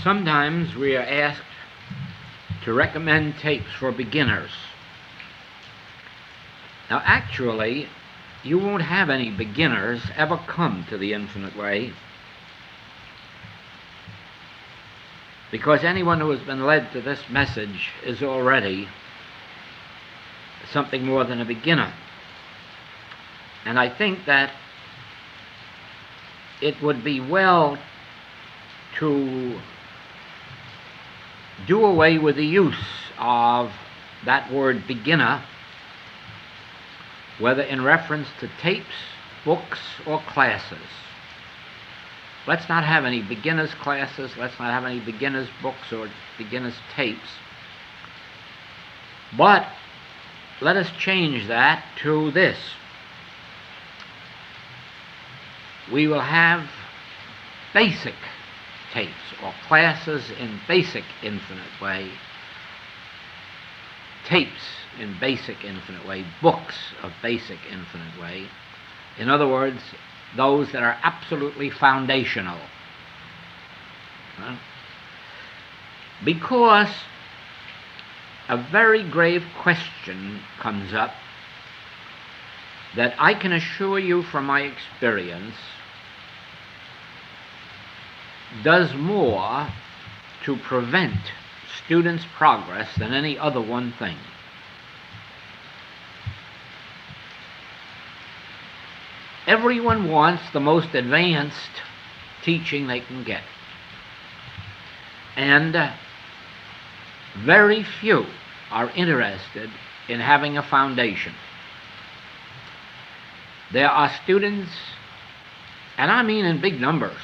Sometimes we are asked to recommend tapes for beginners. Now, actually, you won't have any beginners ever come to the Infinite Way, because anyone who has been led to this message is already something more than a beginner. And I think that it would be well to do away with the use of that word beginner, whether in reference to tapes, books, or classes. Let's not have any beginners classes, let's not have any beginners books or beginners tapes. But let us change that to this. We will have basic tapes or classes in basic Infinite Way, tapes in basic Infinite Way, books of basic Infinite Way. In other words, those that are absolutely foundational. Because a very grave question comes up that I can assure you from my experience does more to prevent students' progress than any other one thing. Everyone wants the most advanced teaching they can get, and very few are interested in having a foundation. There are students, and I mean in big numbers,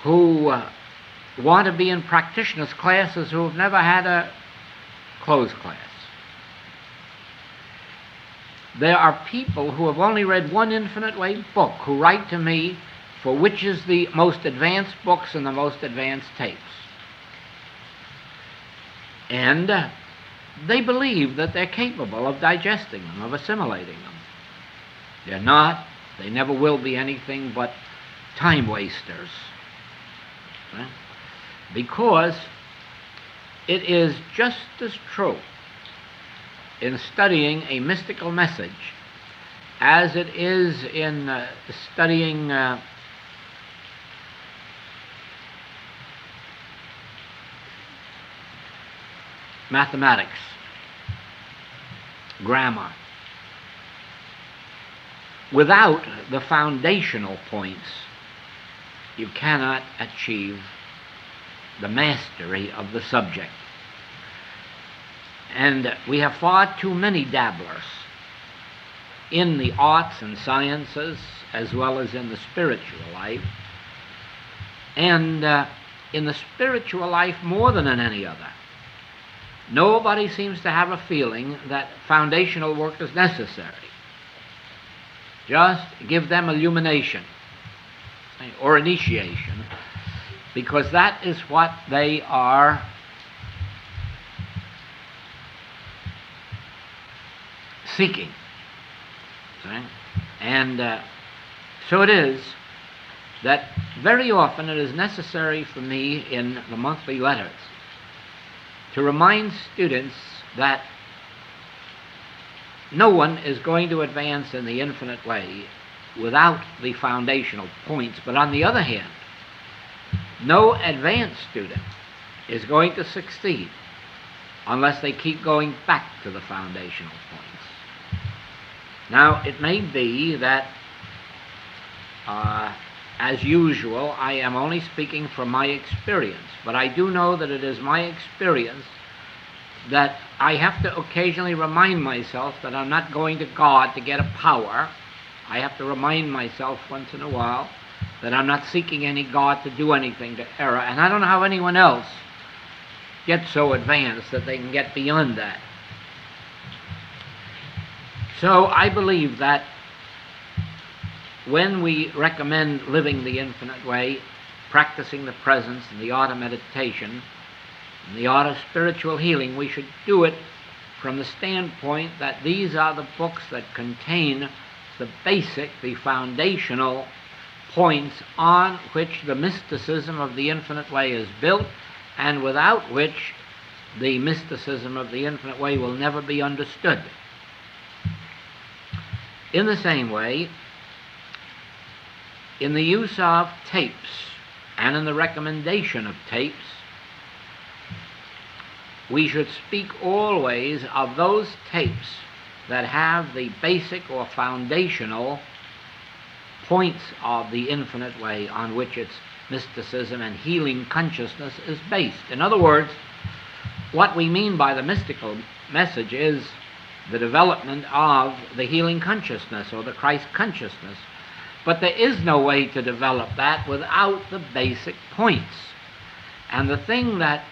who want to be in practitioners' classes who have never had a closed class. There are people who have only read one Infinite Way book who write to me for which is the most advanced books and the most advanced tapes. And they believe that they're capable of digesting them, of assimilating them. They're not. They never will be anything but time wasters. Right? Because it is just as true in studying a mystical message as it is in studying mathematics, grammar. Without the foundational points, you cannot achieve the mastery of the subject. And we have far too many dabblers in the arts and sciences as well as in the spiritual life, and in the spiritual life more than in any other. Nobody seems to have a feeling that foundational work is necessary. Just give them illumination or initiation, because that is what they are seeking. And so it is that very often it is necessary for me in the monthly letters to remind students that no one is going to advance in the Infinite Way without the foundational points. But on the other hand, no advanced student is going to succeed unless they keep going back to the foundational points. Now, it may be that, as usual, I am only speaking from my experience, but I do know that it is my experience that I have to occasionally remind myself that I'm not going to God to get a power. I have to remind myself once in a while that I'm not seeking any God to do anything to error, and I don't know how anyone else gets so advanced that they can get beyond that. So I believe that when we recommend living the Infinite Way, practicing the presence and the art of meditation and the art of spiritual healing, we should do it from the standpoint that these are the books that contain the basic, the foundational points on which the mysticism of the infinite way is built, and without which the mysticism of the infinite way will never be understood. In the same way, in the use of tapes and in the recommendation of tapes, we should speak always of those tapes that have the basic or foundational points of the infinite way on which its mysticism and healing consciousness is based. In other words, what we mean by the mystical message is the development of the healing consciousness or the Christ consciousness. But there is no way to develop that without the basic points. And the thing that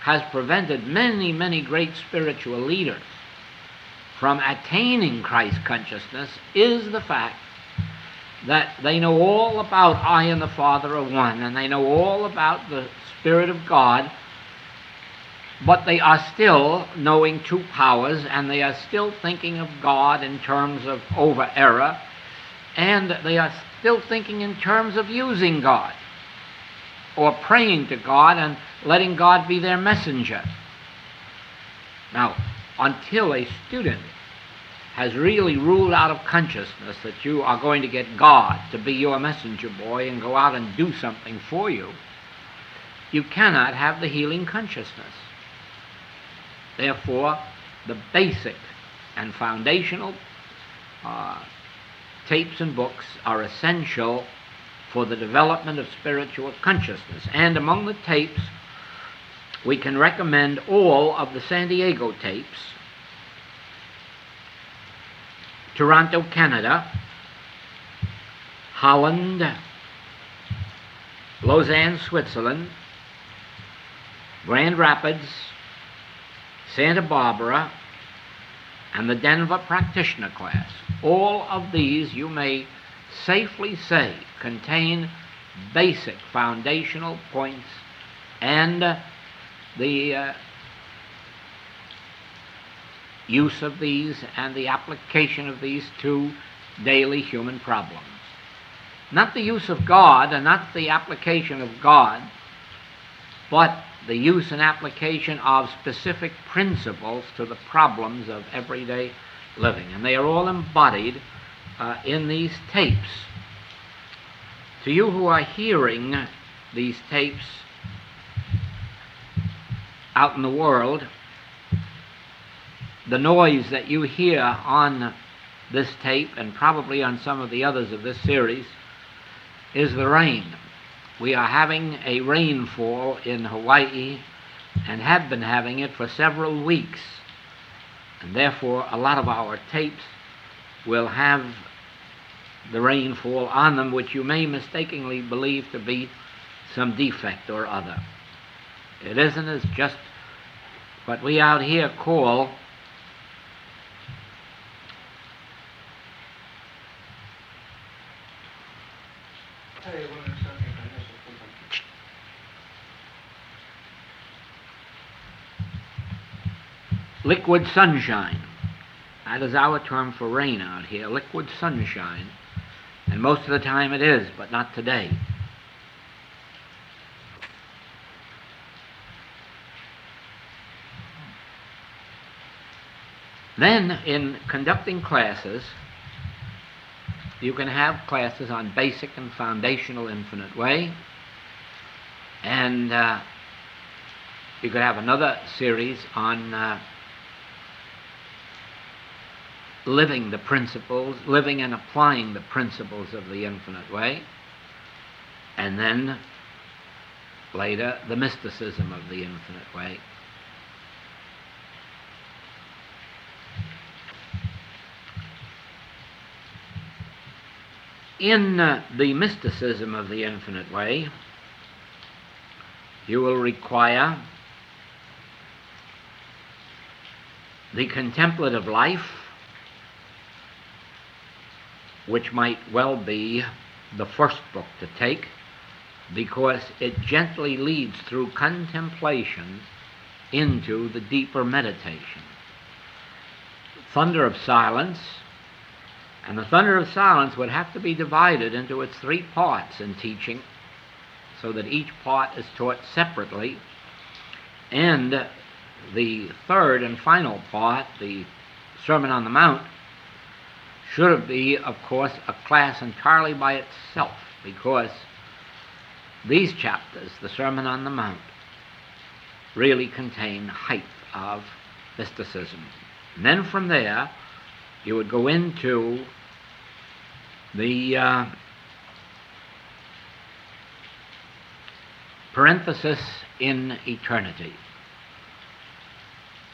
has prevented many, many great spiritual leaders from attaining Christ consciousness is the fact that they know all about I and the Father are one, and they know all about the Spirit of God, but they are still knowing two powers, and they are still thinking of God in terms of over-error, and they are still thinking in terms of using God, or praying to God and letting God be their messenger. Now, until a student has really ruled out of consciousness that you are going to get God to be your messenger boy and go out and do something for you, you cannot have the healing consciousness. Therefore, the basic and foundational tapes and books are essential for the development of spiritual consciousness. And among the tapes, we can recommend all of the San Diego tapes, Toronto, Canada, Holland, Lausanne, Switzerland, Grand Rapids, Santa Barbara, and the Denver practitioner class. All of these, you may safely say, contain basic foundational points, and the use of these and the application of these to daily human problems. Not the use of God and not the application of God, but the use and application of specific principles to the problems of everyday living. And they are all embodied in these tapes. To you who are hearing these tapes out in the world, the noise that you hear on this tape and probably on some of the others of this series is the rain. We are having a rainfall in Hawaii and have been having it for several weeks, and therefore a lot of our tapes will have the rainfall on them, which you may mistakenly believe to be some defect or other. It isn't. It's just what we out here call liquid sunshine. That is our term for rain out here, liquid sunshine. And most of the time it is, but not today. Then, in conducting classes, you can have classes on basic and foundational infinite way, and you could have another series on living the principles, living and applying the principles of the infinite way, and then later the mysticism of the infinite way. In the mysticism of the infinite way, you will require the contemplative life, which might well be the first book to take, because it gently leads through contemplation into the deeper meditation. Thunder of Silence And the thunder of silence would have to be divided into its three parts in teaching, so that each part is taught separately. And the third and final part, the Sermon on the Mount, should be, of course, a class entirely by itself, because these chapters, the Sermon on the Mount, really contain height of mysticism. And then from there, you would go into the parenthesis in eternity.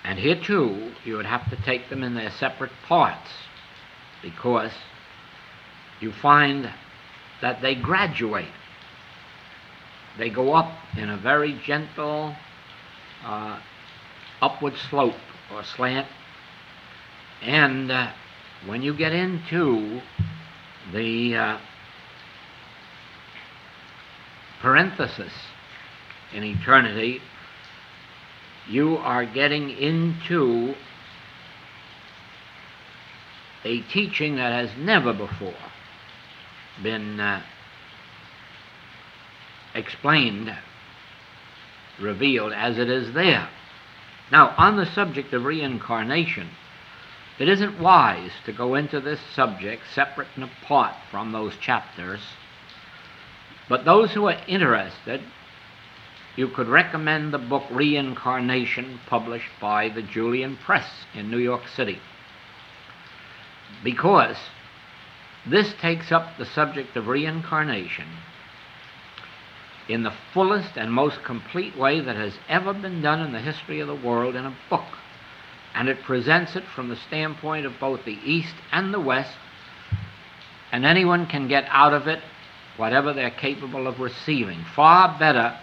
And here, too, you would have to take them in their separate parts, because you find that they graduate. They go up in a very gentle upward slope or slant. And when you get into the parenthesis in eternity, you are getting into a teaching that has never before been explained, revealed as it is there. Now, on the subject of reincarnation, it isn't wise to go into this subject separate and apart from those chapters, but those who are interested, you could recommend the book Reincarnation, published by the Julian Press in New York City, because this takes up the subject of reincarnation in the fullest and most complete way that has ever been done in the history of the world in a book. And it presents it from the standpoint of both the East and the West, and anyone can get out of it whatever they're capable of receiving, far better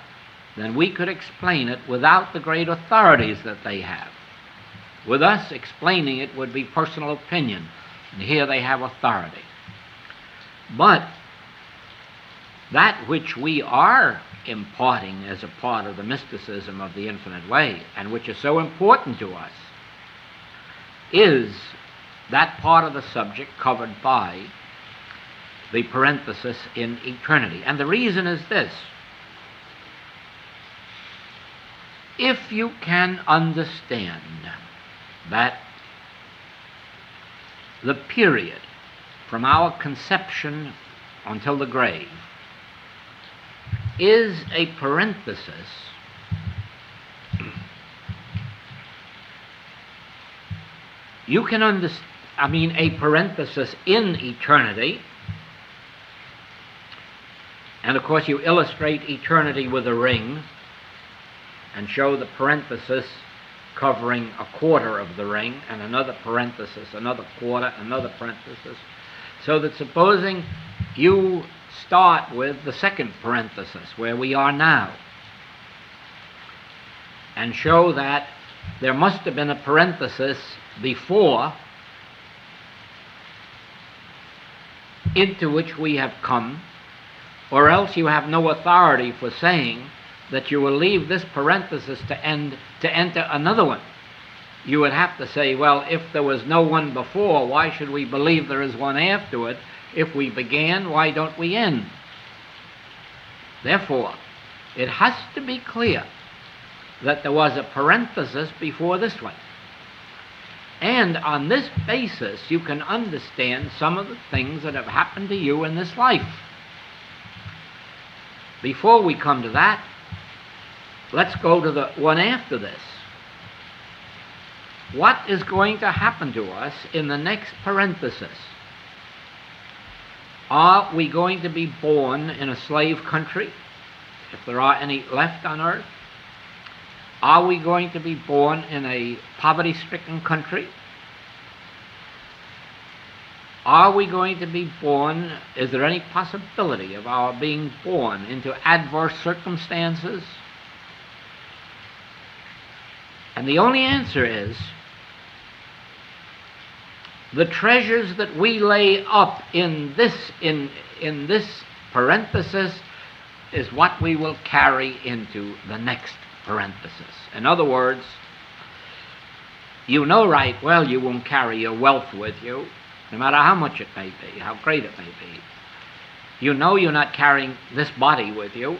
than we could explain it without the great authorities that they have. With us, explaining it would be personal opinion, and here they have authority. But that which we are imparting as a part of the mysticism of the infinite way, and which is so important to us, is that part of the subject covered by the parenthesis in eternity. And the reason is this: if you can understand that the period from our conception until the grave is a parenthesis, you can understand, a parenthesis in eternity. And of course, you illustrate eternity with a ring and show the parenthesis covering a quarter of the ring, and another parenthesis, another quarter, another parenthesis, so that supposing you start with the second parenthesis, where we are now, and show that there must have been a parenthesis before into which we have come, or else you have no authority for saying that you will leave this parenthesis to enter another one. You would have to say, well, if there was no one before, why should we believe there is one afterward? If we began, why don't we end? Therefore, it has to be clear that there was a parenthesis before this one. And on this basis, you can understand some of the things that have happened to you in this life. Before we come to that, let's go to the one after this. What is going to happen to us in the next parenthesis? Are we going to be born in a slave country, if there are any left on earth? Are we going to be born in a poverty-stricken country? Are we going to be born, is there any possibility of our being born into adverse circumstances? And the only answer is, the treasures that we lay up in this parenthesis is what we will carry into the next parenthesis. In other words, you know right well you won't carry your wealth with you. no matter how much it may be, how great it may be. You know you're not carrying this body with you.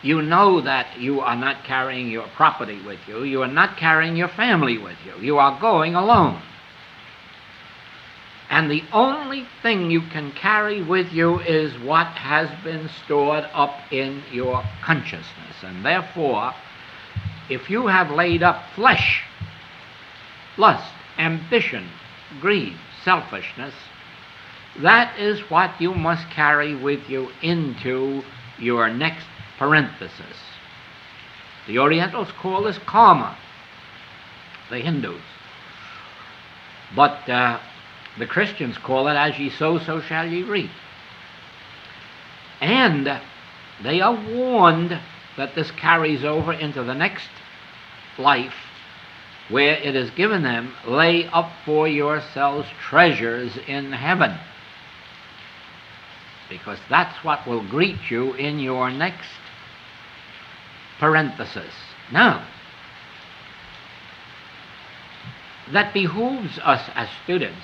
You know that you are not carrying your property with you. You are not carrying your family with you. You are going alone. And the only thing you can carry with you is what has been stored up in your consciousness. And therefore, if you have laid up flesh, lust, ambition, greed, selfishness, that is what you must carry with you into your next parenthesis. The Orientals call this karma, the Hindus. But the Christians call it, as ye sow, so shall ye reap. And they are warned that this carries over into the next life, where it is given them, lay up for yourselves treasures in heaven. Because that's what will greet you in your next parenthesis. Now, that behooves us as students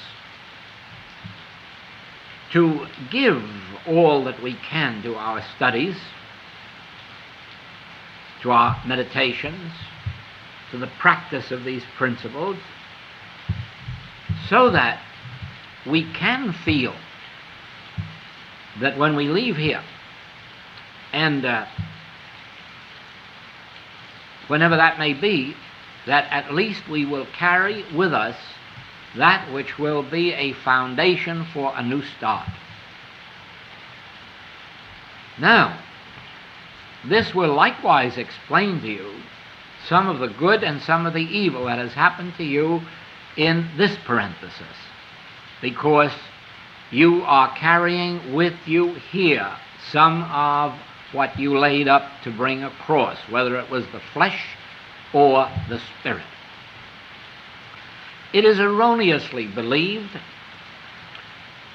to give all that we can to our studies, to our meditations, to the practice of these principles, so that we can feel that when we leave here, and whenever that may be, that at least we will carry with us that which will be a foundation for a new start. Now, this will likewise explain to you some of the good and some of the evil that has happened to you in this parenthesis, because you are carrying with you here some of what you laid up to bring across, whether it was the flesh or the spirit. It is erroneously believed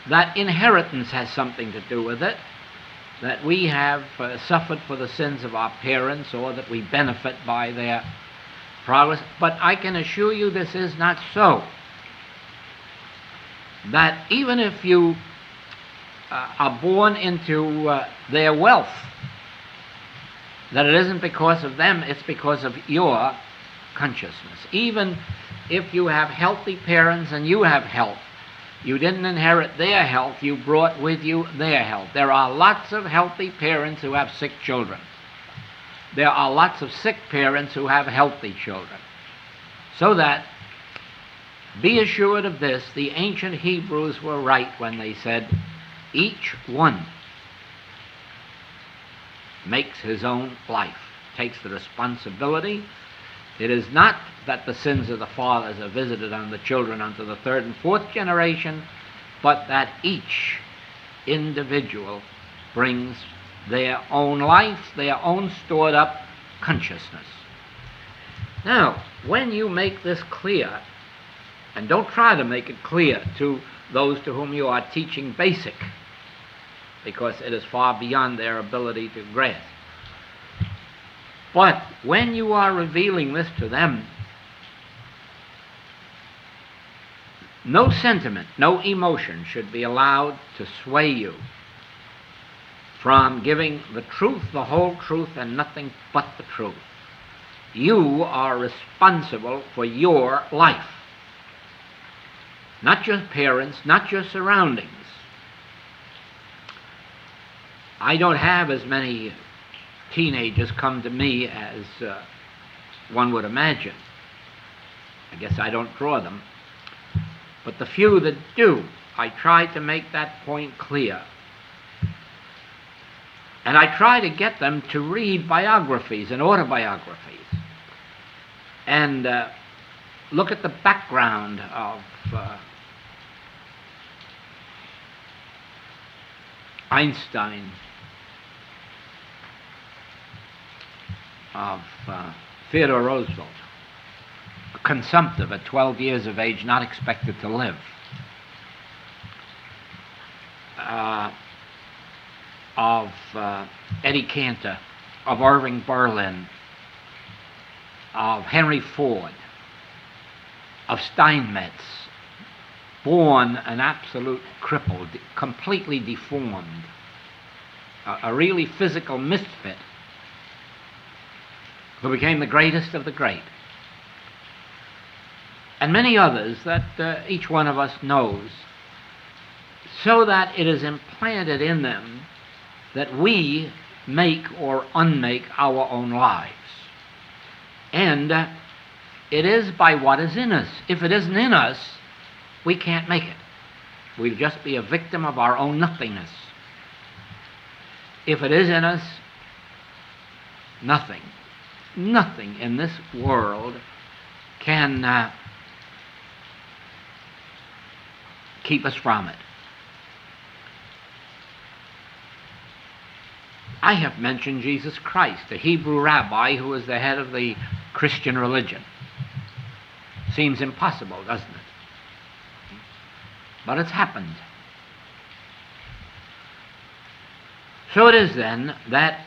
that inheritance has something to do with it, that we have suffered for the sins of our parents, or that we benefit by their progress. But I can assure you this is not so. That even if you are born into their wealth, that it isn't because of them, it's because of your consciousness. Even if you have healthy parents and you have health, you didn't inherit their health, you brought with you their health. There are lots of healthy parents who have sick children. There are lots of sick parents who have healthy children. So that, be assured of this, the ancient Hebrews were right when they said, each one makes his own life, takes the responsibility. It is not that the sins of the fathers are visited on the children unto the third and fourth generation, but that each individual brings their own life, their own stored up consciousness. Now, when you make this clear, and don't try to make it clear to those to whom you are teaching basic, because it is far beyond their ability to grasp. But when you are revealing this to them, no sentiment, no emotion should be allowed to sway you from giving the truth, the whole truth, and nothing but the truth. You are responsible for your life. Not your parents, not your surroundings. I don't have as many teenagers come to me as one would imagine. I guess I don't draw them. But the few that do, I try to make that point clear. And I try to get them to read biographies and autobiographies and look at the background of Einstein, of Theodore Roosevelt, consumptive at 12 years of age, not expected to live, of Eddie Cantor, of Irving Berlin, of Henry Ford, of Steinmetz, born an absolute cripple, completely deformed, a really physical misfit, who became the greatest of the great. And many others that each one of us knows, so that it is implanted in them that we make or unmake our own lives. And it is by what is in us. If it isn't in us, we can't make it. We'll just be a victim of our own nothingness. If it is in us, nothing in this world can keep us from it. I have mentioned Jesus Christ, the Hebrew rabbi who was the head of the Christian religion. Seems impossible, doesn't it? But it's happened. So it is then that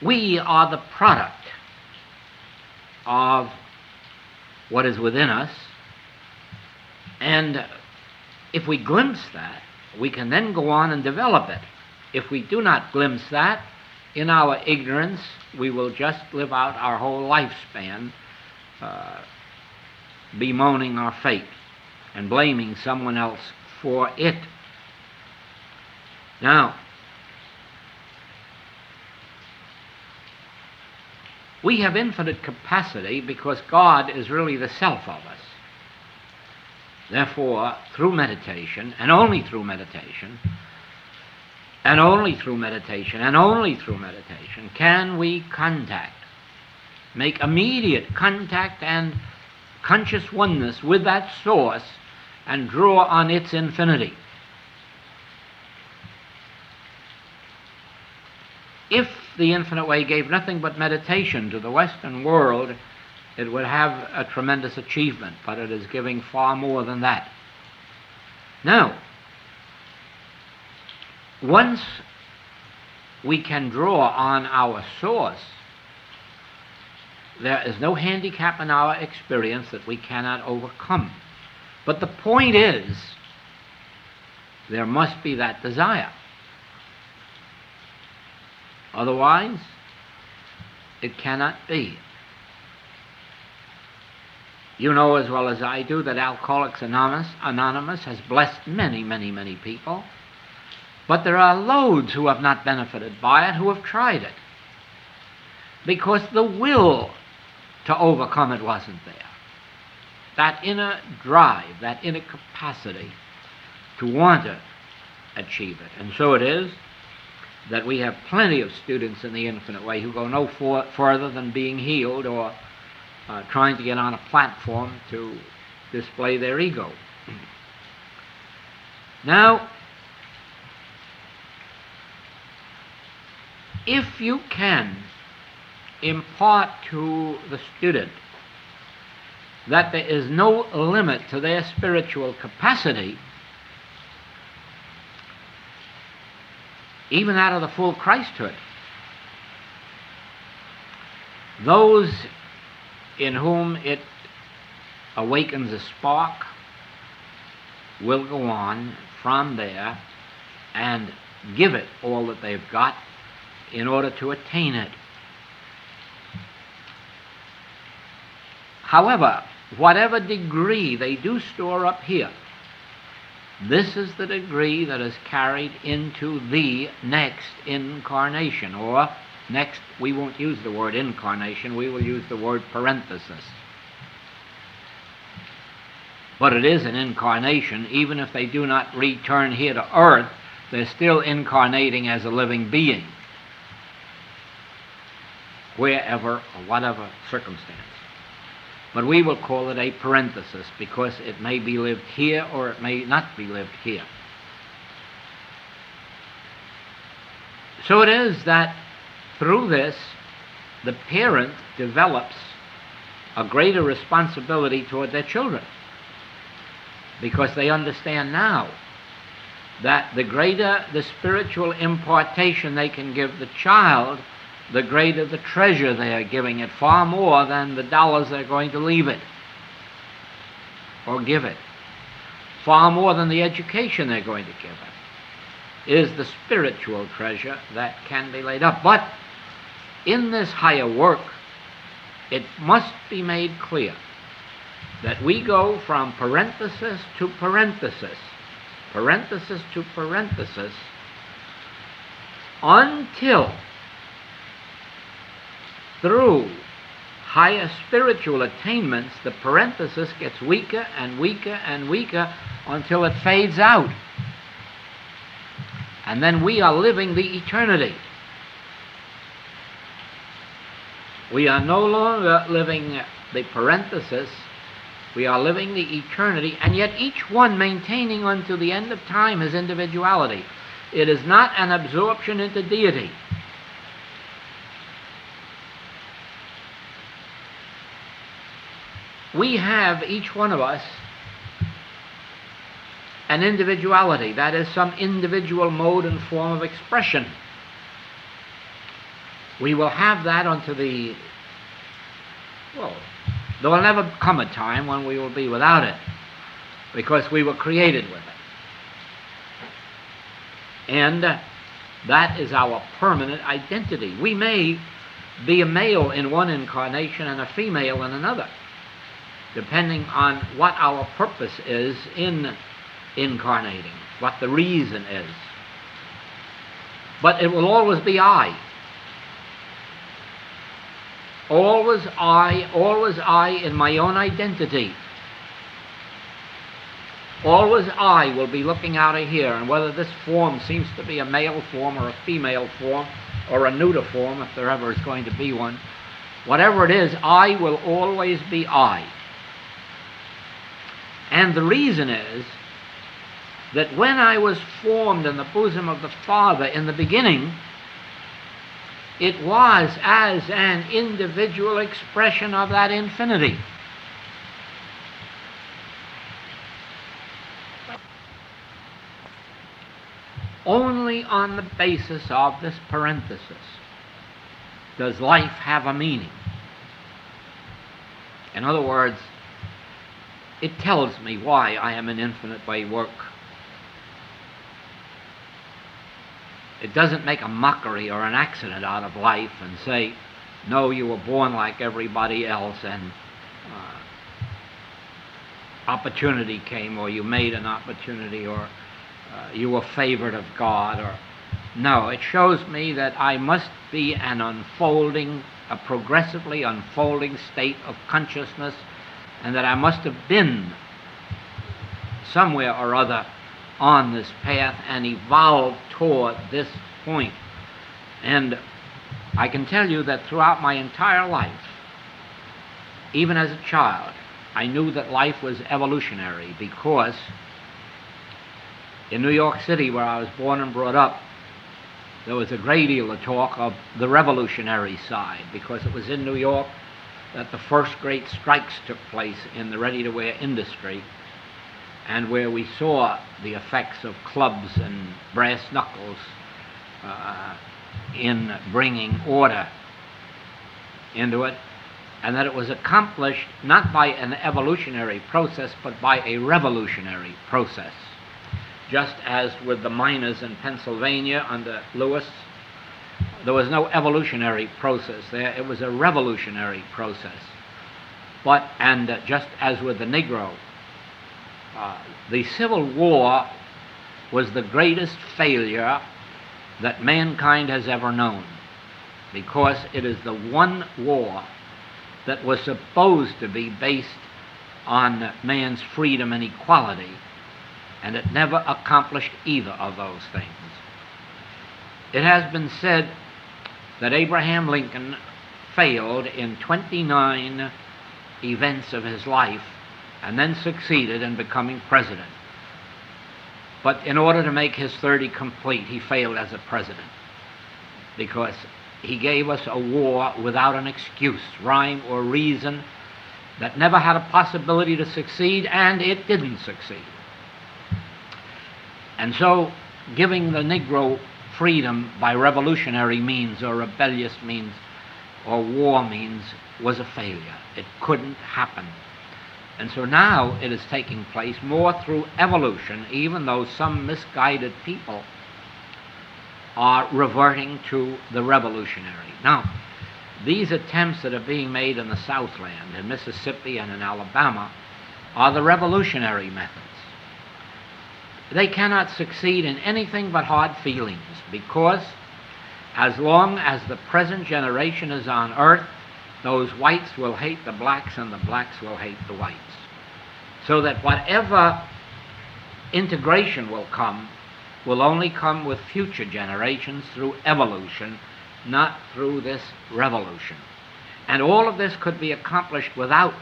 we are the product of what is within us, and if we glimpse that, we can then go on and develop it. If we do not glimpse that, in our ignorance, we will just live out our whole lifespan bemoaning our fate and blaming someone else for it. Now, we have infinite capacity because God is really the self of us. Therefore, through meditation, and only through meditation, and only through meditation, and only through meditation, can we make immediate contact and conscious oneness with that source and draw on its infinity. If the infinite way gave nothing but meditation to the Western world, it would have a tremendous achievement, but it is giving far more than that. Now, once we can draw on our source, there is no handicap in our experience that we cannot overcome. But the point is, there must be that desire. Otherwise, it cannot be. You know as well as I do that Alcoholics Anonymous has blessed many, many, many people, but there are loads who have not benefited by it, who have tried it, because the will to overcome it wasn't there. That inner drive, that inner capacity to want to achieve it. And so it is that we have plenty of students in the Infinite Way who go no further than being healed or trying to get on a platform to display their ego. Now, if you can impart to the student that there is no limit to their spiritual capacity, even out of the full Christhood, those in whom it awakens a spark will go on from there and give it all that they've got in order to attain it. However, whatever degree they do store up here, this is the degree that is carried into the next incarnation, or next, we won't use the word incarnation, we will use the word parenthesis. But it is an incarnation. Even if they do not return here to earth, they're still incarnating as a living being, wherever or whatever circumstance. But we will call it a parenthesis because it may be lived here or it may not be lived here. So it is that through this, the parent develops a greater responsibility toward their children, because they understand now that the greater the spiritual impartation they can give the child, the greater the treasure they are giving it, far more than the dollars they're going to leave it. or give it, far more than the education they're going to give it, is the spiritual treasure that can be laid up. But in this higher work, it must be made clear that we go from parenthesis to parenthesis, parenthesis to parenthesis, until through higher spiritual attainments the parenthesis gets weaker and weaker and weaker until it fades out. And then we are living the eternity. We are no longer living the parenthesis, we are living the eternity, and yet each one maintaining unto the end of time his individuality. It is not an absorption into deity. We have, each one of us, an individuality, that is, some individual mode and form of expression. We will have that unto the, well, there will never come a time when we will be without it, because we were created with it. And that is our permanent identity. We may be a male in one incarnation and a female in another, depending on what our purpose is in incarnating, what the reason is. But it will always be I. Always I in my own identity. Always I will be looking out of here, and whether this form seems to be a male form or a female form or a neuter form, if there ever is going to be one, whatever it is, I will always be I. And the reason is that when I was formed in the bosom of the Father in the beginning, it was as an individual expression of that infinity. Only on the basis of this parenthesis does life have a meaning. In other words, it tells me why I am an infinite way work. It doesn't make a mockery or an accident out of life and say, no, you were born like everybody else and opportunity came, or you made an opportunity, or you were favored of God. Or no, it shows me that I must be an unfolding, a progressively unfolding state of consciousness, and that I must have been somewhere or other on this path and evolved toward this point. And I can tell you that throughout my entire life, even as a child, I knew that life was evolutionary, because in New York City, where I was born and brought up, there was a great deal of talk of the revolutionary side, because it was in New York that the first great strikes took place in the ready-to-wear industry, and where we saw the effects of clubs and brass knuckles in bringing order into it, and that it was accomplished not by an evolutionary process, but by a revolutionary process. Just as with the miners in Pennsylvania under Lewis, there was no evolutionary process there, it was a revolutionary process. And just as with the Negro, the Civil War was the greatest failure that mankind has ever known, because it is the one war that was supposed to be based on man's freedom and equality, and it never accomplished either of those things. It has been said that Abraham Lincoln failed in 29 events of his life and then succeeded in becoming president. But in order to make his 30 complete, he failed as a president, because he gave us a war without an excuse, rhyme, or reason, that never had a possibility to succeed, and it didn't succeed. And so giving the Negro freedom by revolutionary means or rebellious means or war means was a failure. It couldn't happen. And so now it is taking place more through evolution, even though some misguided people are reverting to the revolutionary. Now, these attempts that are being made in the Southland, in Mississippi and in Alabama, are the revolutionary methods. They cannot succeed in anything but hard feelings, because as long as the present generation is on earth, those whites will hate the blacks and the blacks will hate the whites. So that whatever integration will only come with future generations through evolution, not through this revolution. And all of this could be accomplished without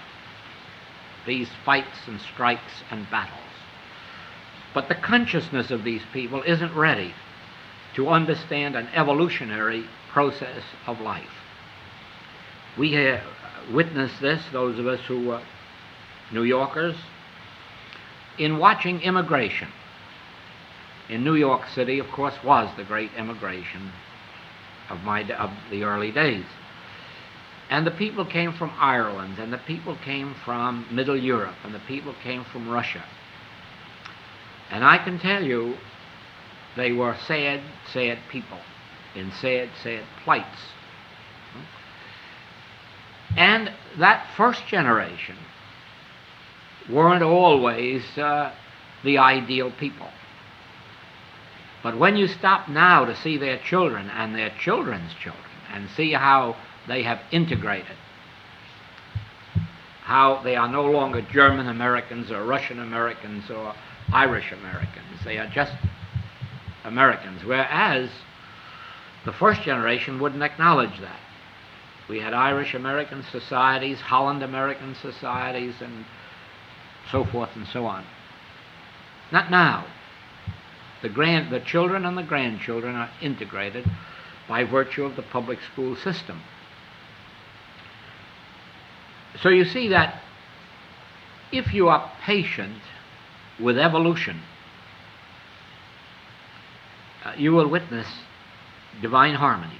these fights and strikes and battles. But the consciousness of these people isn't ready to understand an evolutionary process of life. We have witnessed this, those of us who are New Yorkers, in watching immigration. In New York City, of course, was the great immigration of the early days. And the people came from Ireland, and the people came from Middle Europe, and the people came from Russia. And I can tell you, they were sad, sad people in sad, sad plights. And that first generation weren't always the ideal people. But when you stop now to see their children and their children's children and see how they have integrated, how they are no longer German Americans or Russian Americans or Irish Americans, they are just Americans, whereas the first generation wouldn't acknowledge that. We had Irish American societies, Holland American societies, and so forth and so on. Not now. The children and the grandchildren are integrated by virtue of the public school system. So you see that if you are patient with evolution, you will witness divine harmony.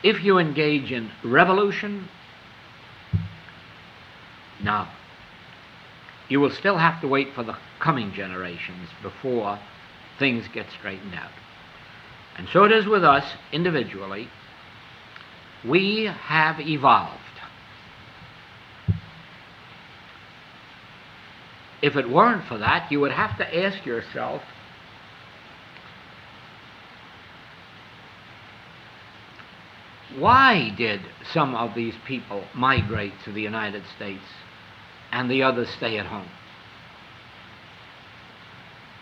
If you engage in revolution, now, you will still have to wait for the coming generations before things get straightened out. And so it is with us individually. We have evolved. If it weren't for that, you would have to ask yourself, why did some of these people migrate to the United States and the others stay at home?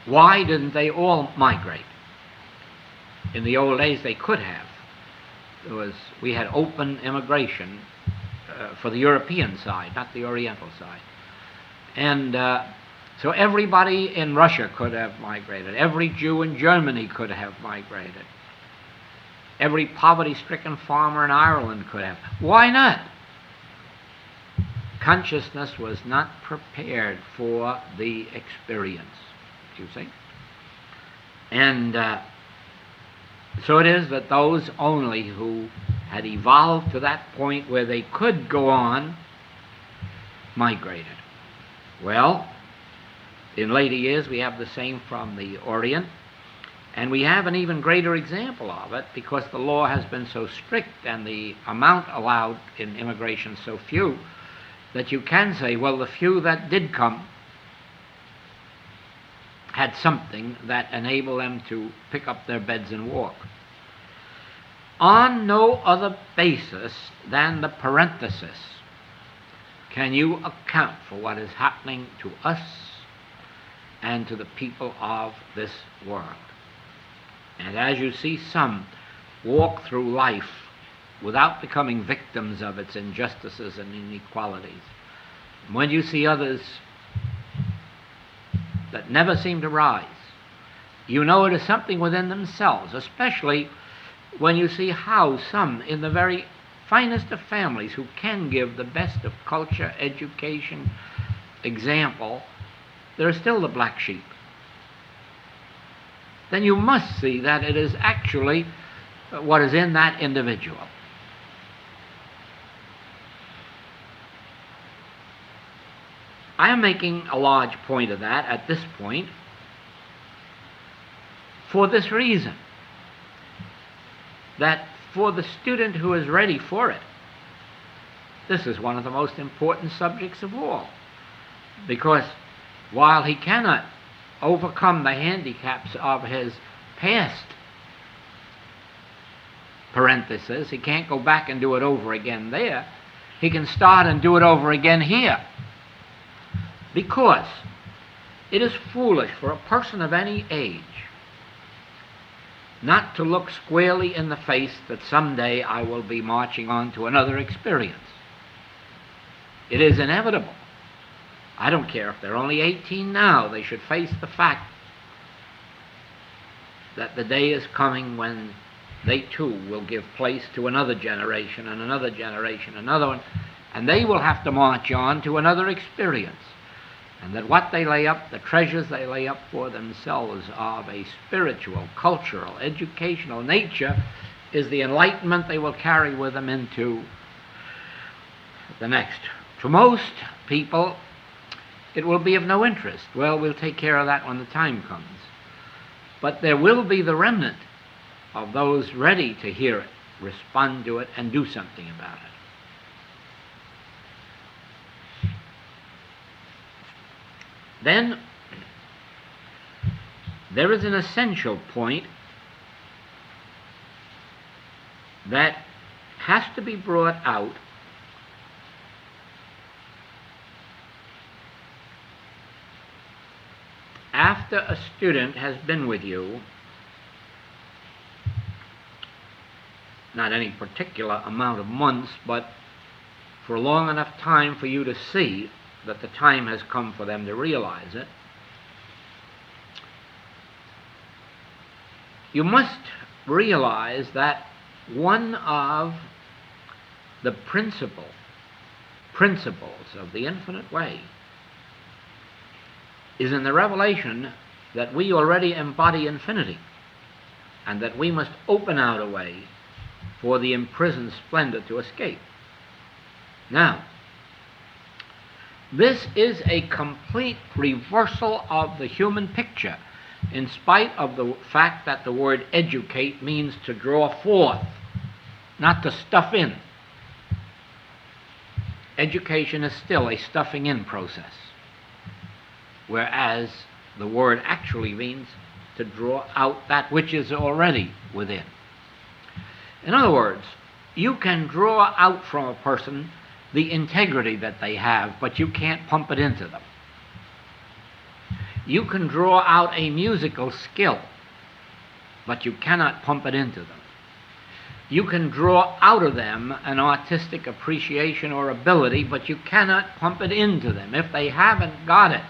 Why didn't they all migrate? In the old days, they could have. We had open immigration for the European side, not the Oriental side. And so everybody in Russia could have migrated. Every Jew in Germany could have migrated. Every poverty-stricken farmer in Ireland could have. Why not? Consciousness was not prepared for the experience, you see. And so it is that those only who had evolved to that point where they could go on migrated. Well, in later years we have the same from the Orient, and we have an even greater example of it because the law has been so strict and the amount allowed in immigration so few that you can say, well, the few that did come had something that enabled them to pick up their beds and walk. On no other basis than the parenthesis can you account for what is happening to us and to the people of this world. And as you see some walk through life without becoming victims of its injustices and inequalities, when you see others that never seem to rise, you know it is something within themselves, especially when you see how some in the very finest of families who can give the best of culture, education, example, there are still the black sheep. Then you must see that it is actually what is in that individual. I am making a large point of that at this point for this reason, that for the student who is ready for it, this is one of the most important subjects of all, because while he cannot overcome the handicaps of his past, parenthesis, he can't go back and do it over again there, he can start and do it over again here. Because it is foolish for a person of any age not to look squarely in the face that someday I will be marching on to another experience. It is inevitable. I don't care if they're only 18 now, they should face the fact that the day is coming when they too will give place to another generation and another generation, another one, and they will have to march on to another experience. And that what they lay up, the treasures they lay up for themselves of a spiritual, cultural, educational nature, is the enlightenment they will carry with them into the next. To most people, it will be of no interest. Well, we'll take care of that when the time comes. But there will be the remnant of those ready to hear it, respond to it, and do something about it. Then, there is an essential point that has to be brought out after a student has been with you, not any particular amount of months, but for a long enough time for you to see that the time has come for them to realize it. You must realize that one of the principles of the infinite way is in the revelation that we already embody infinity, and that we must open out a way for the imprisoned splendor to escape. Now, this is a complete reversal of the human picture, in spite of the fact that the word educate means to draw forth, not to stuff in. Education is still a stuffing in process, whereas the word actually means to draw out that which is already within. In other words, you can draw out from a person the integrity that they have, but you can't pump it into them. You can draw out a musical skill, but you cannot pump it into them. You can draw out of them an artistic appreciation or ability, but you cannot pump it into them. If they haven't got it,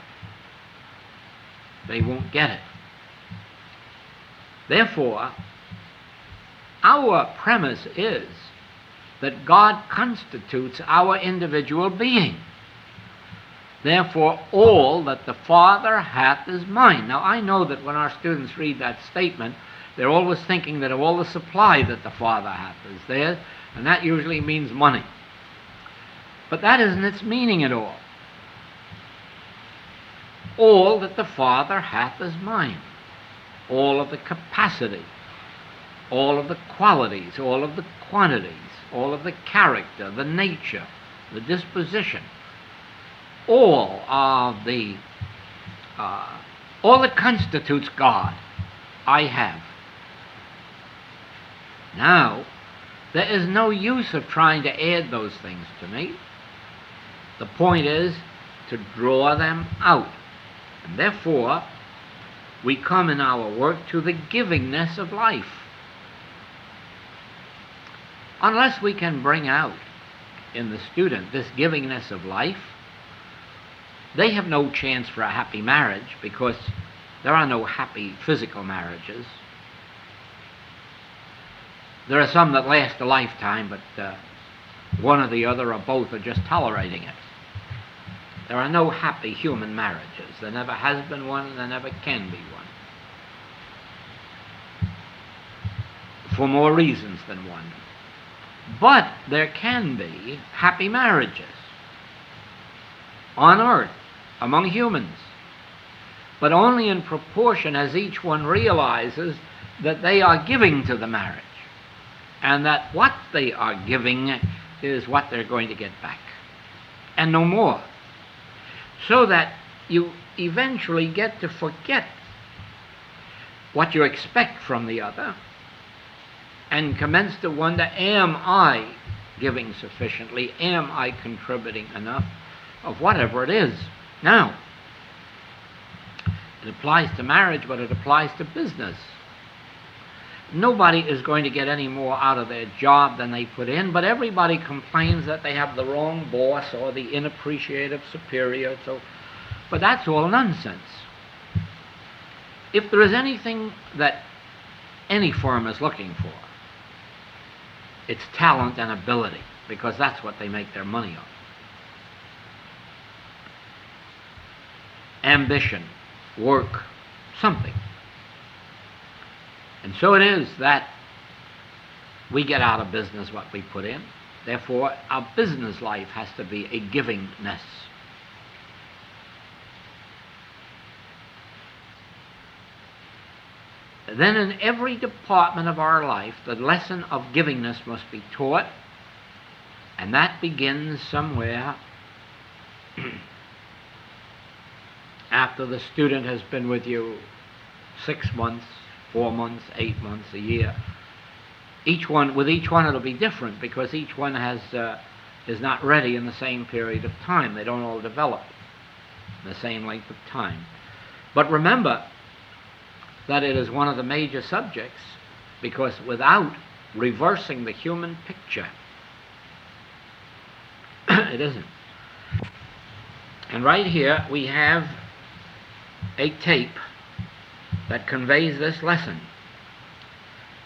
they won't get it. Therefore, our premise is that God constitutes our individual being. Therefore, all that the Father hath is mine. Now, I know that when our students read that statement, they're always thinking that all the supply that the Father hath is theirs, and that usually means money. But that isn't its meaning at all. All that the Father hath is mine. All of the capacity, all of the qualities, all of the quantities, all of the character, the nature, the disposition, all that constitutes God, I have. Now, there is no use of trying to add those things to me. The point is to draw them out. And therefore, we come in our work to the givingness of life. Unless we can bring out in the student this givingness of life, they have no chance for a happy marriage, because there are no happy physical marriages. There are some that last a lifetime, but one or the other or both are just tolerating it. There are no happy human marriages. There never has been one, and there never can be one. For more reasons than one. But there can be happy marriages on earth among humans, but only in proportion as each one realizes that they are giving to the marriage, and that what they are giving is what they're going to get back, and no more. So that you eventually get to forget what you expect from the other and commence to wonder, am I giving sufficiently? Am I contributing enough of whatever it is? Now, it applies to marriage, but it applies to business. Nobody is going to get any more out of their job than they put in, but everybody complains that they have the wrong boss or the inappreciative superior. But that's all nonsense. If there is anything that any firm is looking for, it's talent and ability, because that's what they make their money on. Ambition, work, something. And so it is that we get out of business what we put in. Therefore, our business life has to be a givingness. Then in every department of our life, the lesson of givingness must be taught, and that begins somewhere after the student has been with you 6 months, 4 months, 8 months, a year. With each one it'll be different, because each one is not ready in the same period of time. They don't all develop in the same length of time. But remember that it is one of the major subjects, because without reversing the human picture, it isn't. And right here we have a tape that conveys this lesson.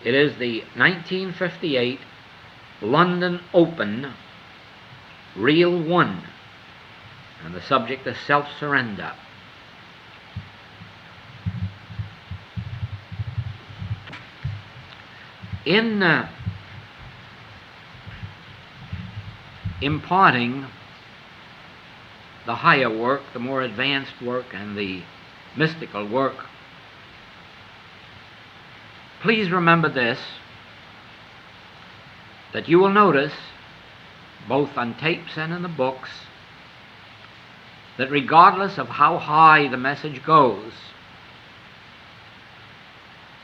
It is the 1958 London Open, Reel 1, and the subject is self-surrender. In imparting the higher work, the more advanced work, and the mystical work, please remember this, that you will notice, both on tapes and in the books, that regardless of how high the message goes,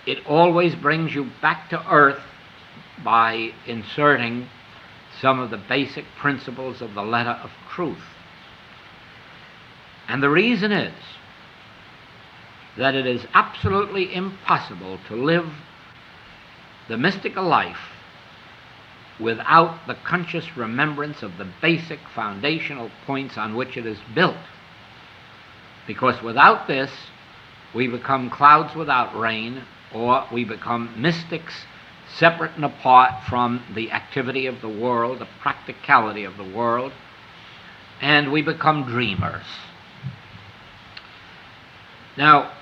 it always brings you back to earth by inserting some of the basic principles of the letter of truth. And the reason is that it is absolutely impossible to live the mystical life without the conscious remembrance of the basic foundational points on which it is built. Because without this, we become clouds without rain, or we become mystics separate and apart from the activity of the world, the practicality of the world, and we become dreamers. Now,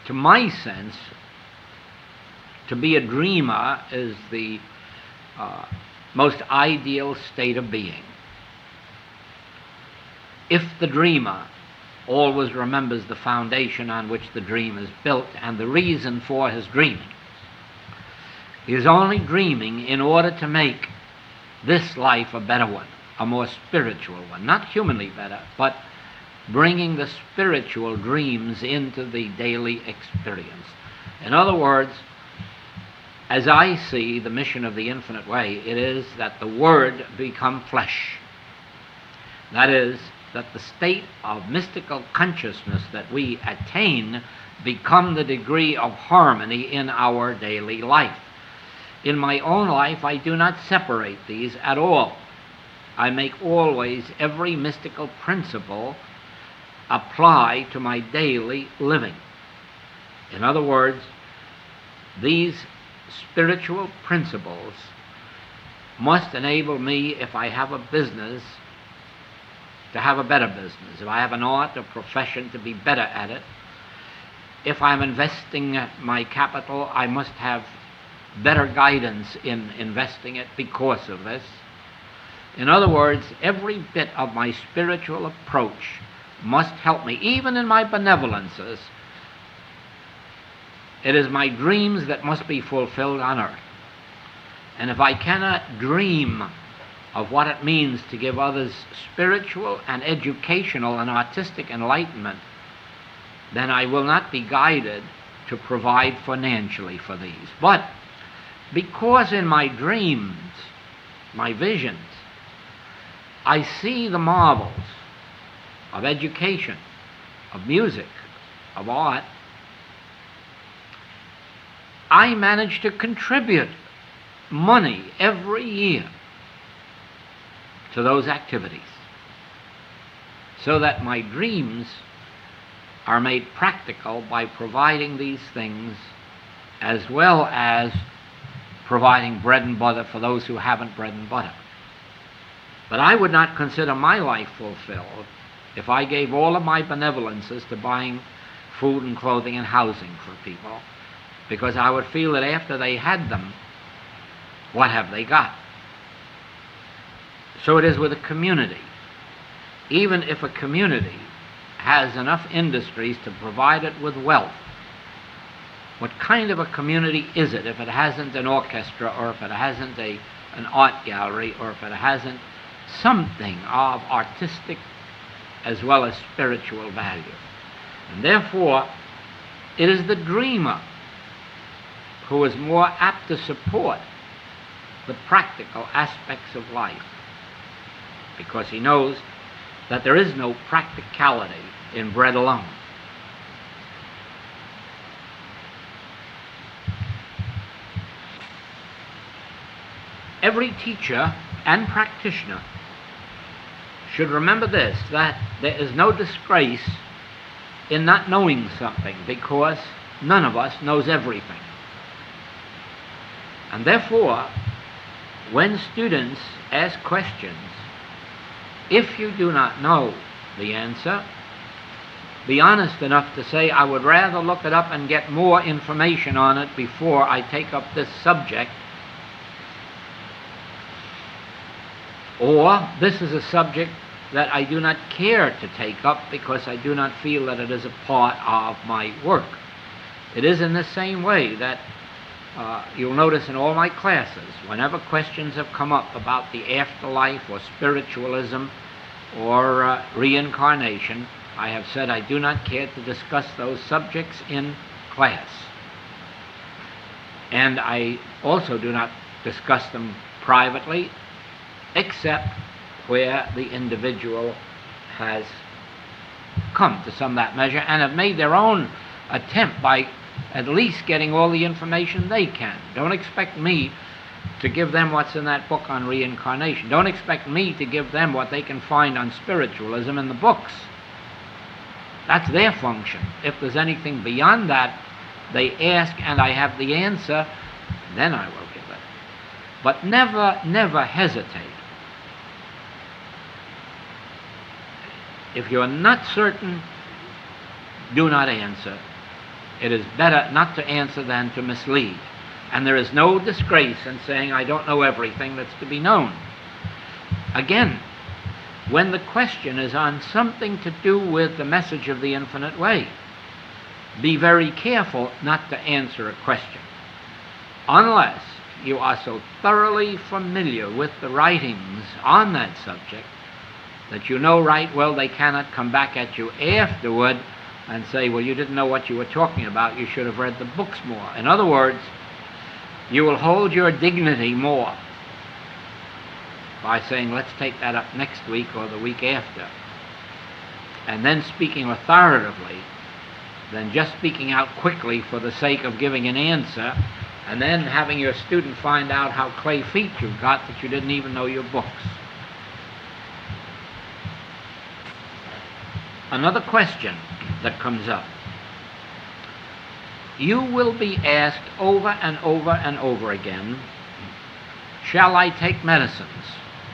to my sense, to be a dreamer is the most ideal state of being. If the dreamer always remembers the foundation on which the dream is built and the reason for his dreaming, he is only dreaming in order to make this life a better one, a more spiritual one, not humanly better, but bringing the spiritual dreams into the daily experience. In other words, as I see the mission of the Infinite Way, it is that the Word become flesh. That is, that the state of mystical consciousness that we attain become the degree of harmony in our daily life. In my own life, I do not separate these at all. I make always every mystical principle apply to my daily living. In other words, these spiritual principles must enable me, if I have a business, to have a better business. If I have an art or profession, to be better at it. If I'm investing my capital, I must have better guidance in investing it because of this. In other words, every bit of my spiritual approach must help me, even in my benevolences. It is my dreams that must be fulfilled on earth. And if I cannot dream of what it means to give others spiritual and educational and artistic enlightenment, then I will not be guided to provide financially for these. But because in my dreams, my visions, I see the marvels of education, of music, of art, I manage to contribute money every year to those activities, so that my dreams are made practical by providing these things, as well as providing bread and butter for those who haven't bread and butter. But I would not consider my life fulfilled if I gave all of my benevolences to buying food and clothing and housing for people, because I would feel that after they had them, what have they got? So it is with a community. Even if a community has enough industries to provide it with wealth, what kind of a community is it if it hasn't an orchestra, or if it hasn't an art gallery, or if it hasn't something of artistic as well as spiritual value? And therefore, it is the dreamer who is more apt to support the practical aspects of life, because he knows that there is no practicality in bread alone. Every teacher and practitioner should remember this, that there is no disgrace in not knowing something, because none of us knows everything. And therefore, when students ask questions, if you do not know the answer, be honest enough to say, I would rather look it up and get more information on it before I take up this subject, or this is a subject that I do not care to take up because I do not feel that it is a part of my work. It is in the same way that you'll notice in all my classes, whenever questions have come up about the afterlife or spiritualism or reincarnation, I have said I do not care to discuss those subjects in class. And I also do not discuss them privately, except where the individual has come to some that measure and have made their own attempt by at least getting all the information they can. Don't expect me to give them what's in that book on reincarnation. Don't expect me to give them what they can find on spiritualism in the books. That's their function. If there's anything beyond that, they ask and I have the answer, then I will give it. But never, never hesitate. If you're not certain, do not answer. It is better not to answer than to mislead. And there is no disgrace in saying, I don't know everything that's to be known. Again, when the question is on something to do with the message of the infinite way, be very careful not to answer a question, unless you are so thoroughly familiar with the writings on that subject that you know right well they cannot come back at you afterward and say, well, you didn't know what you were talking about, you should have read the books more. In other words, you will hold your dignity more by saying, let's take that up next week or the week after, and then speaking authoritatively than just speaking out quickly for the sake of giving an answer, and then having your student find out how clay feet you've got that you didn't even know your books. Another question that comes up. You will be asked over and over and over again, shall I take medicines?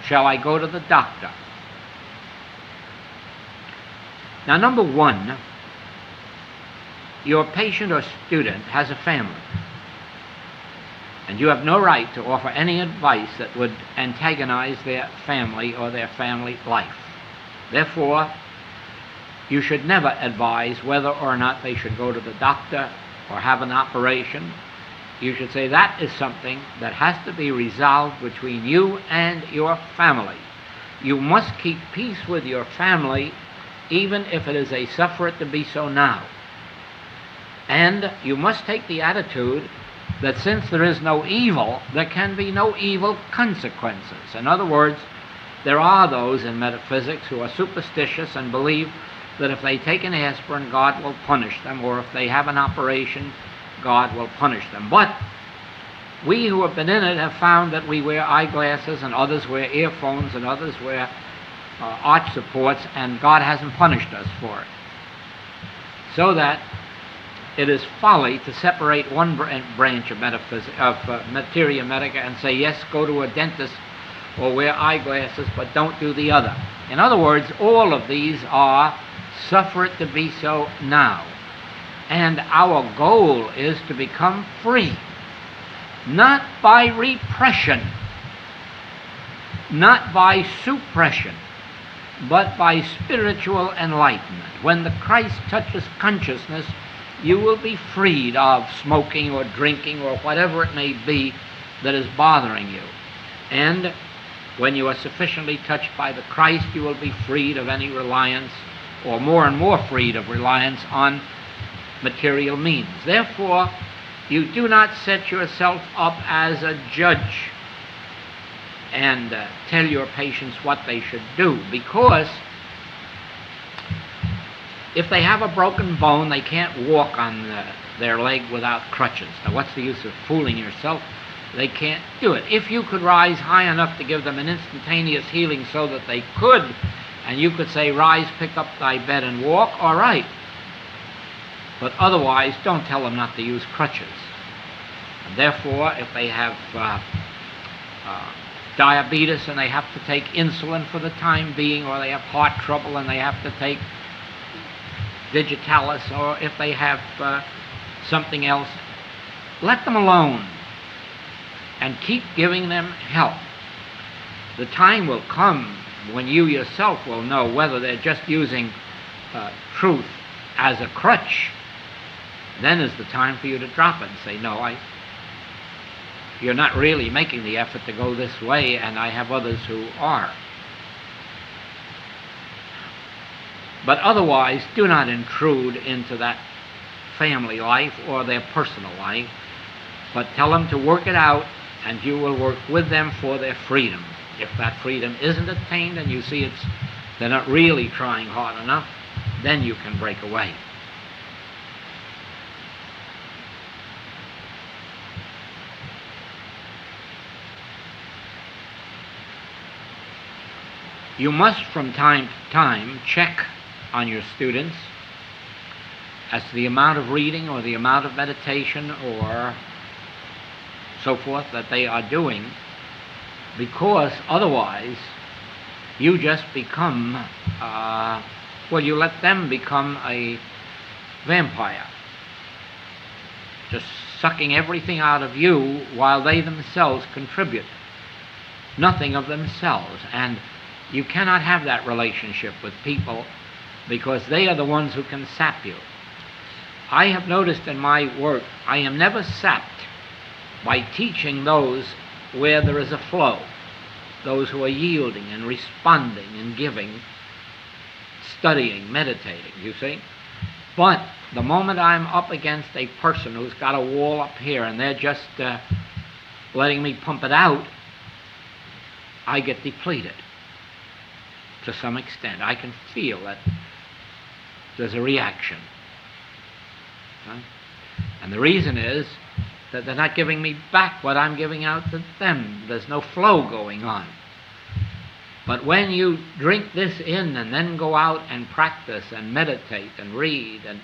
Shall I go to the doctor? Now, number one, your patient or student has a family, and you have no right to offer any advice that would antagonize their family or their family life. Therefore, You should never advise whether or not they should go to the doctor or have an operation. You should say that is something that has to be resolved between you and your family. You must keep peace with your family, even if it is a suffer it to be so now. And you must take the attitude that since there is no evil, there can be no evil consequences. In other words, there are those in metaphysics who are superstitious and believe that if they take an aspirin, God will punish them, or if they have an operation, God will punish them. But we who have been in it have found that we wear eyeglasses, and others wear earphones, and others wear arch supports, and God hasn't punished us for it. So that it is folly to separate one branch of materia medica and say, yes, go to a dentist or wear eyeglasses, but don't do the other. In other words, all of these are suffer it to be so now. And our goal is to become free, not by repression, not by suppression, but by spiritual enlightenment. When the Christ touches consciousness, you will be freed of smoking or drinking or whatever it may be that is bothering you. And when you are sufficiently touched by the Christ, you will be freed of any reliance, or more and more freed of reliance on material means. Therefore, you do not set yourself up as a judge and tell your patients what they should do, because if they have a broken bone, they can't walk on their leg without crutches. Now, what's the use of fooling yourself? They can't do it. If you could rise high enough to give them an instantaneous healing so that they could, and you could say, rise, pick up thy bed and walk, all right. But otherwise, don't tell them not to use crutches. And therefore, if they have diabetes and they have to take insulin for the time being, or they have heart trouble and they have to take digitalis, or if they have something else, let them alone and keep giving them help. The time will come when you yourself will know whether they're just using truth as a crutch. Then is the time for you to drop it and say, no, you're not really making the effort to go this way, and I have others who are. But otherwise, do not intrude into that family life or their personal life, but tell them to work it out, and you will work with them for their freedom. If that freedom isn't attained and you see they're not really trying hard enough, then you can break away. You must from time to time check on your students as to the amount of reading or the amount of meditation or so forth that they are doing, because otherwise you just become, you let them become a vampire, just sucking everything out of you while they themselves contribute nothing of themselves. And you cannot have that relationship with people, because they are the ones who can sap you. I have noticed in my work, I am never sapped by teaching those where there is a flow, those who are yielding and responding and giving, studying, meditating, you see. But the moment I'm up against a person who's got a wall up here and they're just letting me pump it out, I get depleted to some extent. I can feel that there's a reaction. Right? And the reason is that they're not giving me back what I'm giving out to them. There's no flow going on. But when you drink this in and then go out and practice and meditate and read, and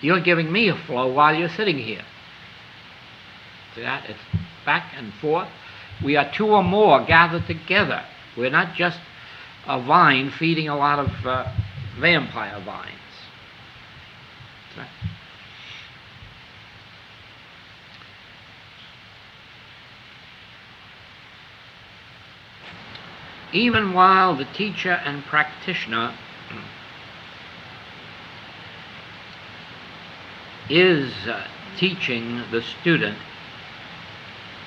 you're giving me a flow while you're sitting here. See that? It's back and forth. We are two or more gathered together. We're not just a vine feeding a lot of vampire vines. Right? Even while the teacher and practitioner is teaching the student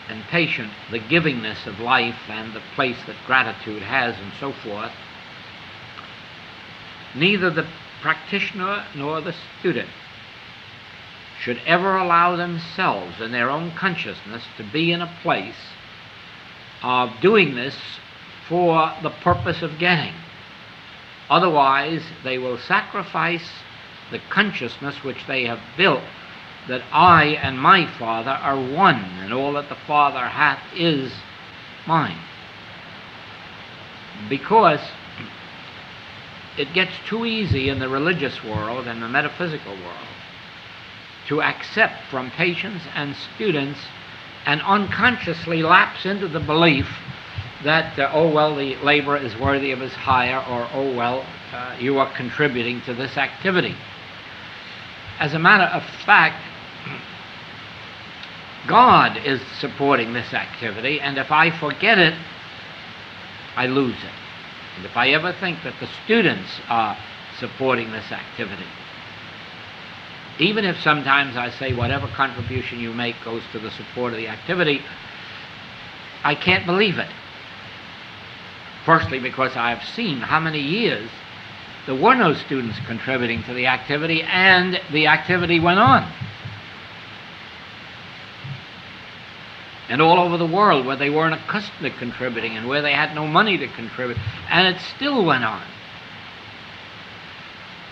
and patient the givingness of life and the place that gratitude has and so forth, neither the practitioner nor the student should ever allow themselves in their own consciousness to be in a place of doing this for the purpose of getting. Otherwise, they will sacrifice the consciousness which they have built, that I and my Father are one, and all that the Father hath is mine. Because it gets too easy in the religious world and the metaphysical world to accept from patients and students and unconsciously lapse into the belief that, oh, well, the laborer is worthy of his hire, or, oh, well, you are contributing to this activity. As a matter of fact, God is supporting this activity, and if I forget it, I lose it. And if I ever think that the students are supporting this activity, even if sometimes I say whatever contribution you make goes to the support of the activity, I can't believe it. Firstly, because I've seen how many years there were no students contributing to the activity, and the activity went on. And all over the world where they weren't accustomed to contributing and where they had no money to contribute, and it still went on.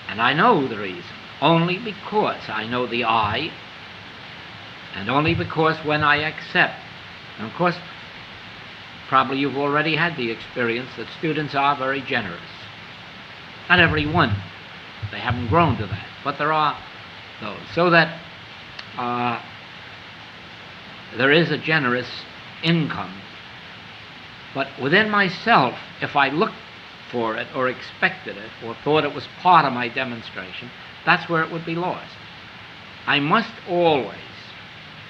And I know the reason. Only because I know the I, and only because when I accept, and of course, probably you've already had the experience that students are very generous. Not every one. They haven't grown to that. But there are those. So that there is a generous income. But within myself, if I looked for it or expected it or thought it was part of my demonstration, that's where it would be lost. I must always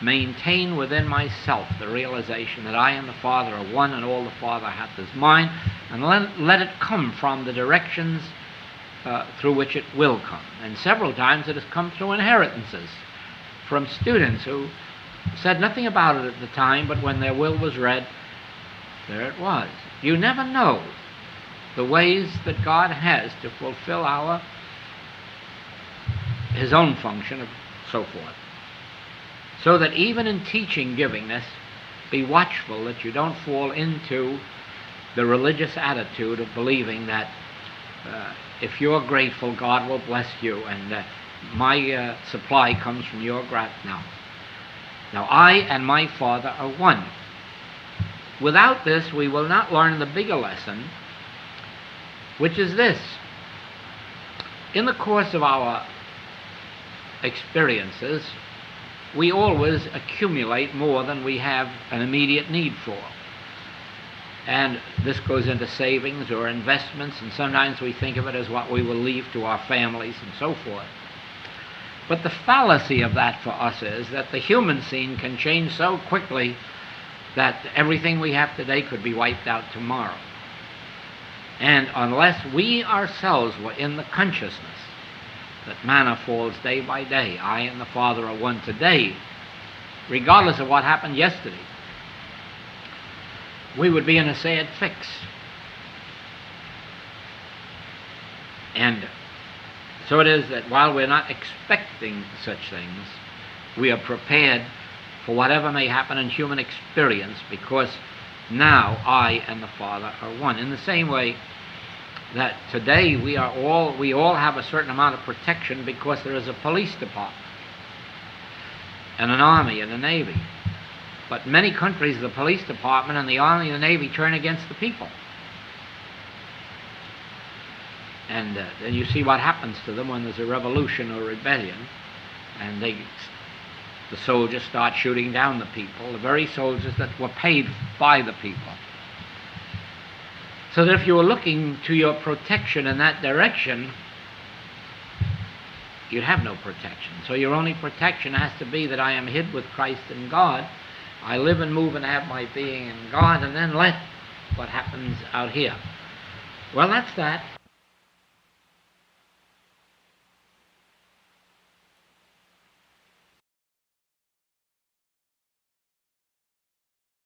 maintain within myself the realization that I and the Father are one, and all the Father hath is mine, and let it come from the directions through which it will come. And several times it has come through inheritances from students who said nothing about it at the time, but when their will was read, there it was. You never know the ways that God has to fulfill His own function and so forth. So that even in teaching givingness, be watchful that you don't fall into the religious attitude of believing that if you're grateful, God will bless you, and my supply comes from your gratitude. Now, I and my Father are one. Without this, we will not learn the bigger lesson, which is this. In the course of our experiences, we always accumulate more than we have an immediate need for. And this goes into savings or investments, and sometimes we think of it as what we will leave to our families and so forth. But the fallacy of that for us is that the human scene can change so quickly that everything we have today could be wiped out tomorrow. And unless we ourselves were in the consciousness that manna falls day by day, I and the Father are one today, regardless of what happened yesterday, we would be in a sad fix. And so it is that while we're not expecting such things, we are prepared for whatever may happen in human experience, because now I and the Father are one. In the same way that today we all have a certain amount of protection because there is a police department and an army and a navy. But in many countries, the police department and the army and the navy turn against the people. And then you see what happens to them when there's a revolution or rebellion, and the soldiers start shooting down the people, the very soldiers that were paid by the people. So that if you were looking to your protection in that direction, you'd have no protection. So your only protection has to be that I am hid with Christ in God. I live and move and have my being in God, and then let what happens out here. Well, that's that.